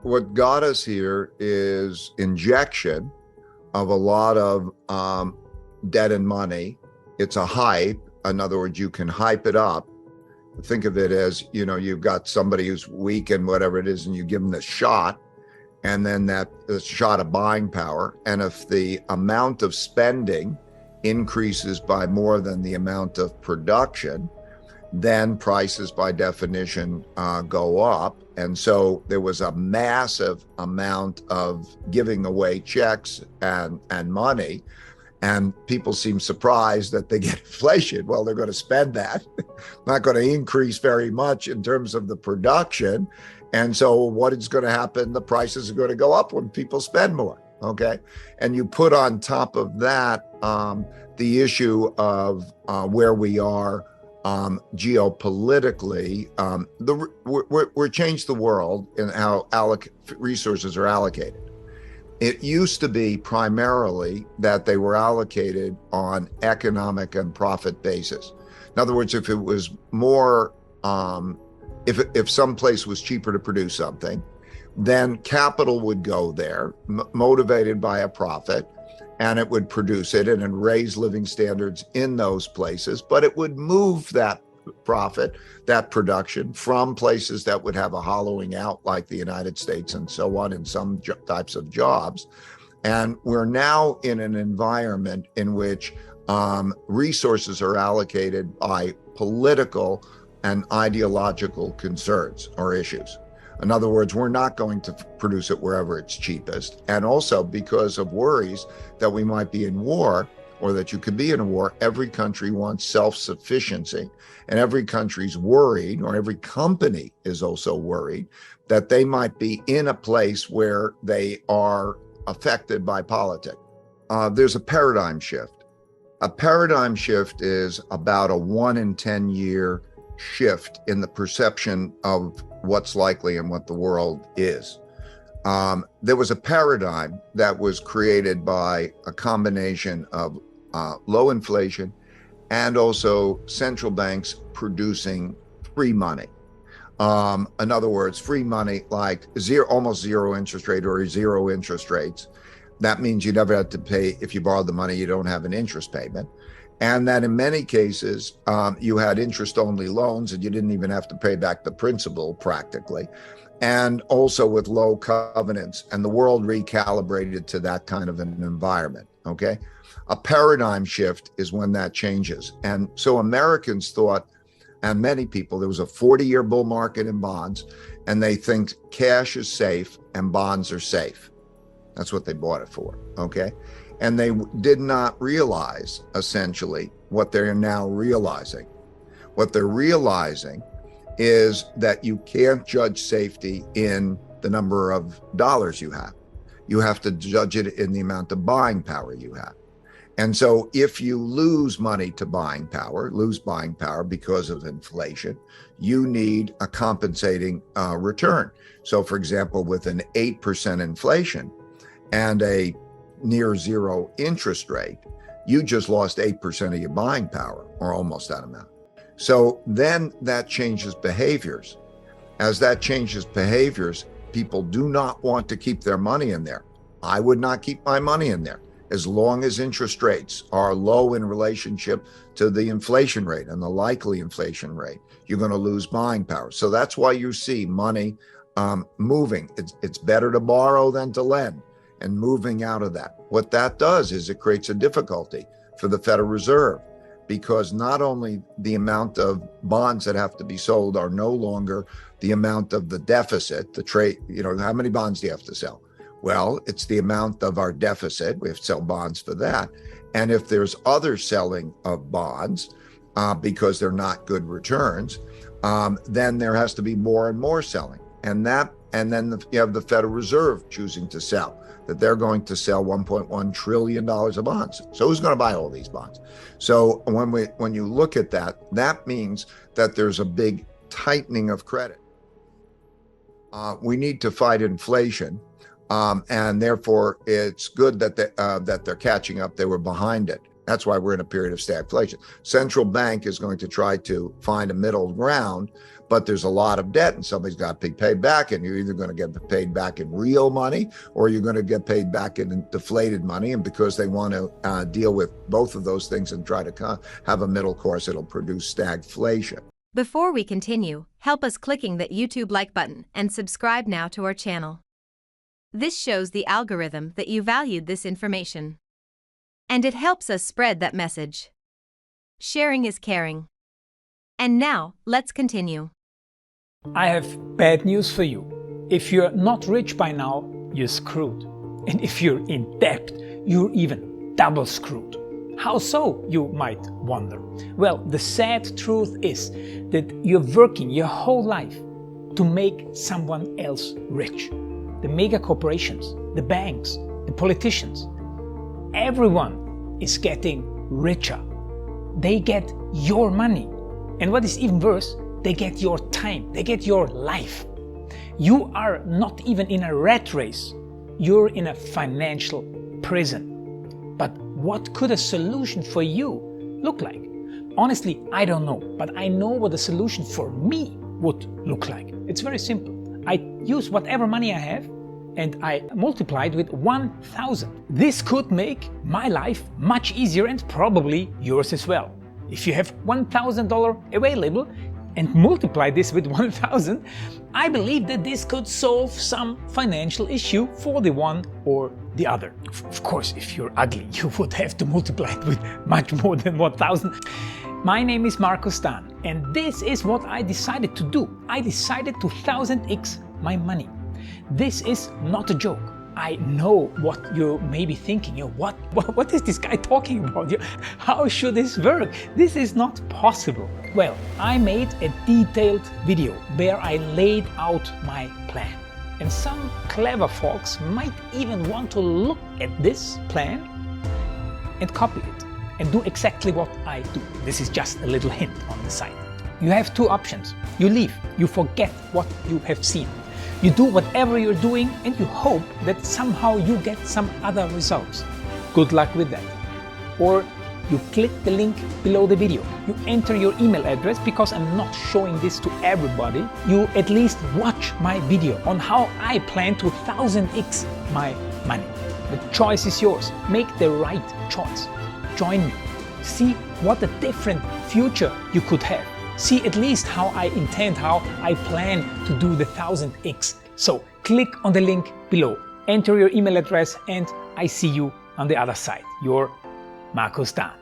what got us here is injection of a lot of debt and money. It's a hype. In other words, you can hype it up. Think of it as, you've got somebody who's weak and whatever it is, and you give them the shot, and then that shot of buying power. And if the amount of spending increases by more than the amount of production, then prices by definition go up. And so there was a massive amount of giving away checks and money. And people seem surprised that they get inflation. Well, they're going to spend that, not going to increase very much in terms of the production. And so what is going to happen? The prices are going to go up when people spend more. Okay. And you put on top of that the issue of where we are geopolitically. We're changed the world in how resources are allocated. It used to be primarily that they were allocated on economic and profit basis. In other words, if it was more, if some place was cheaper to produce something, then capital would go there, motivated by a profit, and it would produce it and raise living standards in those places. But it would move that profit, that production, from places that would have a hollowing out, like the United States and so on, in some types of jobs. And we're now in an environment in which resources are allocated by political and ideological concerns or issues. In other words, we're not going to produce it wherever it's cheapest. And also because of worries that we might be in war, or that you could be in a war, every country wants self-sufficiency. And every country's worried, or every company is also worried, that they might be in a place where they are affected by politics. There's a paradigm shift. A paradigm shift is about a 1 in 10 year shift in the perception of what's likely and what the world is. There was a paradigm that was created by a combination of low inflation and also central banks producing free money. In other words, free money like almost zero interest rate or zero interest rates. That means you never have to pay. If you borrow the money, you don't have an interest payment. And that in many cases, you had interest-only loans and you didn't even have to pay back the principal practically. And also with low covenants, and the world recalibrated to that kind of an environment, okay? A paradigm shift is when that changes. And so Americans thought, and many people, there was a 40-year bull market in bonds, and they think cash is safe and bonds are safe. That's what they bought it for, okay? And they did not realize, essentially, what they're now realizing. What they're realizing is that you can't judge safety in the number of dollars you have. You have to judge it in the amount of buying power you have. And so if you lose money to buying power because of inflation, you need a compensating return. So for example, with an 8% inflation and a near zero interest rate, you just lost 8% of your buying power, or almost that amount. So then that changes behaviors. As that changes behaviors, people do not want to keep their money in there. I would not keep my money in there. As long as interest rates are low in relationship to the inflation rate and the likely inflation rate, you're going to lose buying power. So that's why you see money moving. It's better to borrow than to lend, and moving out of that. What that does is it creates a difficulty for the Federal Reserve, because not only the amount of bonds that have to be sold are no longer the amount of the deficit, the trade, how many bonds do you have to sell? Well, it's the amount of our deficit. We have to sell bonds for that. And if there's other selling of bonds because they're not good returns, then there has to be more and more selling. And then you have the Federal Reserve choosing to sell, that they're going to sell $1.1 trillion of bonds. So who's going to buy all these bonds? So when you look at that, that means that there's a big tightening of credit. We need to fight inflation. And therefore, it's good that they're catching up. They were behind it. That's why we're in a period of stagflation. Central bank is going to try to find a middle ground but there's a lot of debt and somebody's got to be paid back, and you're either going to get paid back in real money or you're going to get paid back in deflated money. And because they want to deal with both of those things and try to have a middle course, it'll produce stagflation. Before we continue, help us clicking that YouTube like button and subscribe now to our channel. This shows the algorithm that you valued this information. And it helps us spread that message. Sharing is caring. And now, let's continue. I have bad news for you. If you're not rich by now, you're screwed. And if you're in debt, you're even double screwed. How so, you might wonder? Well, the sad truth is that you're working your whole life to make someone else rich. The mega corporations, the banks, the politicians, everyone is getting richer. They get your money. And what is even worse, they get your time, they get your life. You are not even in a rat race, you're in a financial prison. But what could a solution for you look like? Honestly, I don't know, but I know what a solution for me would look like. It's very simple. I use whatever money I have and I multiply it with 1,000. This could make my life much easier and probably yours as well. If you have $1,000 available and multiply this with 1,000, I believe that this could solve some financial issue for the one or the other. Of course, if you're ugly, you would have to multiply it with much more than 1,000. My name is Markus Dan, and this is what I decided to do. I decided to 1000x my money. This is not a joke. I know what you may be thinking. What is this guy talking about? How should this work? This is not possible. Well, I made a detailed video where I laid out my plan. And some clever folks might even want to look at this plan and copy it and do exactly what I do. This is just a little hint on the side. You have two options. You leave, you forget what you have seen. You do whatever you're doing and you hope that somehow you get some other results. Good luck with that. Or you click the link below the video. You enter your email address because I'm not showing this to everybody. You at least watch my video on how I plan to 1000x my money. The choice is yours. Make the right choice. Join me. See what a different future you could have. See at least how I intend, how I plan to do the 1000x. So click on the link below, enter your email address, and I see you on the other side. Your Markus Dan.